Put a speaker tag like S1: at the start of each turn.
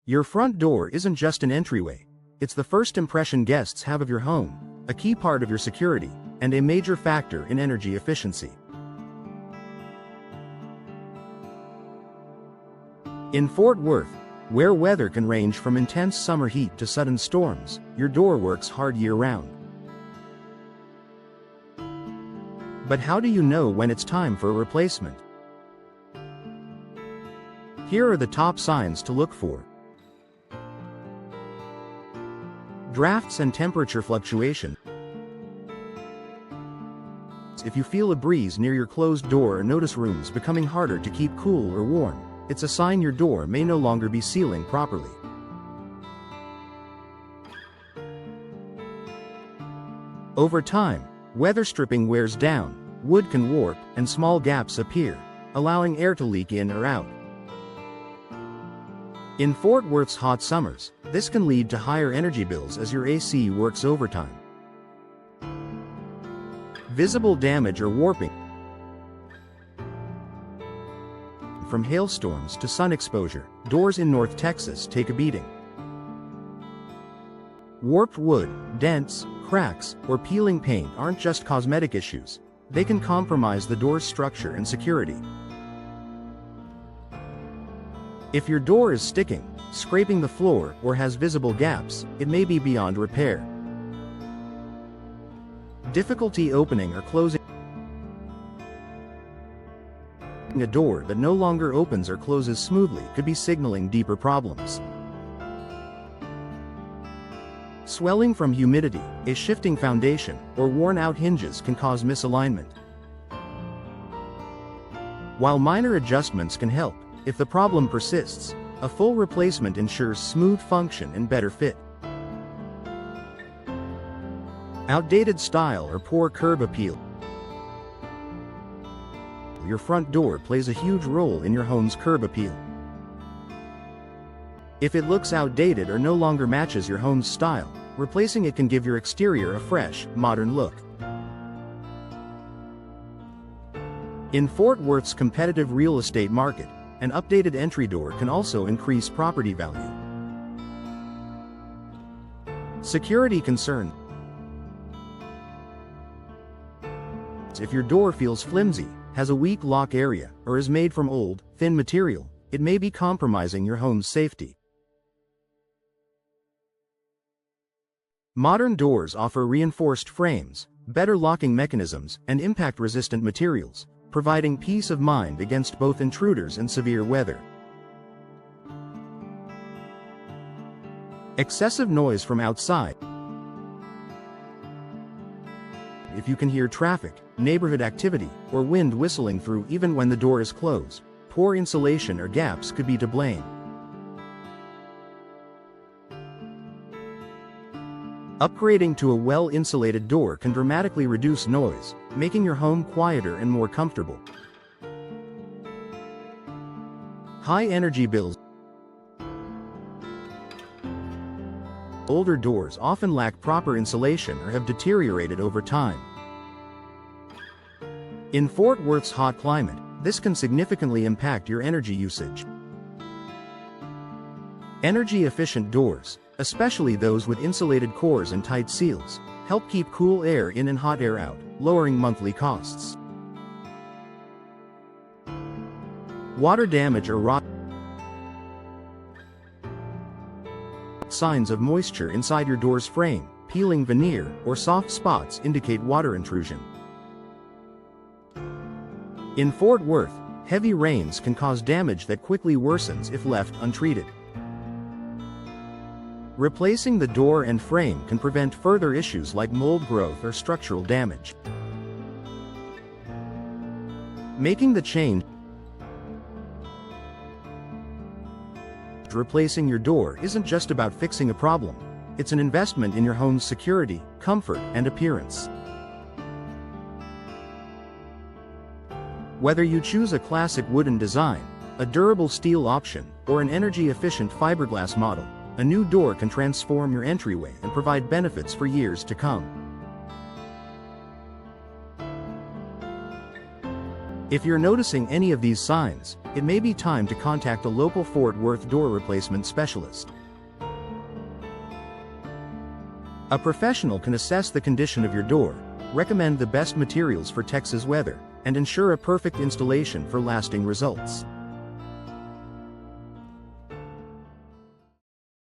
S1: Your front door isn't just an entryway. It's the first impression guests have of your home, a key part of your security, and a major factor in energy efficiency. In Fort Worth, where weather can range from intense summer heat to sudden storms, your door works hard year-round. But how do you know when it's time for a replacement? Here are the top signs to look for. Drafts and temperature fluctuation. If you feel a breeze near your closed door or notice rooms becoming harder to keep cool or warm, it's a sign your door may no longer be sealing properly. Over time, weather stripping wears down, wood can warp, and small gaps appear, allowing air to leak in or out. In Fort Worth's hot summers, this can lead to higher energy bills as your AC works overtime. Visible damage or warping. From hailstorms to sun exposure, doors in North Texas take a beating. Warped wood, dents, cracks, or peeling paint aren't just cosmetic issues. They can compromise the door's structure and security. If your door is sticking, scraping the floor, or has visible gaps, it may be beyond repair. Difficulty opening or closing a door that no longer opens or closes smoothly could be signaling deeper problems. Swelling from humidity, a shifting foundation, or worn-out hinges can cause misalignment. While minor adjustments can help, if the problem persists, a full replacement ensures smooth function and better fit. Outdated style or poor curb appeal. Your front door plays a huge role in your home's curb appeal. If it looks outdated or no longer matches your home's style, replacing it can give your exterior a fresh, modern look. In Fort Worth's competitive real estate market, an updated entry door can also increase property value. Security concerns. If your door feels flimsy, has a weak lock area, or is made from old, thin material, it may be compromising your home's safety. Modern doors offer reinforced frames, better locking mechanisms, and impact-resistant materials, providing peace of mind against both intruders and severe weather. Excessive noise from outside. If you can hear traffic, neighborhood activity, or wind whistling through even when the door is closed, poor insulation or gaps could be to blame. Upgrading to a well-insulated door can dramatically reduce noise, making your home quieter and more comfortable. High energy bills. Older doors often lack proper insulation or have deteriorated over time. In Fort Worth's hot climate, this can significantly impact your energy usage. Energy-efficient doors, especially those with insulated cores and tight seals, help keep cool air in and hot air out, lowering monthly costs. Water damage or rot. Signs of moisture inside your door's frame, peeling veneer, or soft spots indicate water intrusion. In Fort Worth, heavy rains can cause damage that quickly worsens if left untreated. Replacing the door and frame can prevent further issues like mold growth or structural damage. Making the change. Replacing your door isn't just about fixing a problem. It's an investment in your home's security, comfort, and appearance. Whether you choose a classic wooden design, a durable steel option, or an energy-efficient fiberglass model, a new door can transform your entryway and provide benefits for years to come. If you're noticing any of these signs, it may be time to contact a local Fort Worth door replacement specialist. A professional can assess the condition of your door, recommend the best materials for Texas weather, and ensure a perfect installation for lasting results.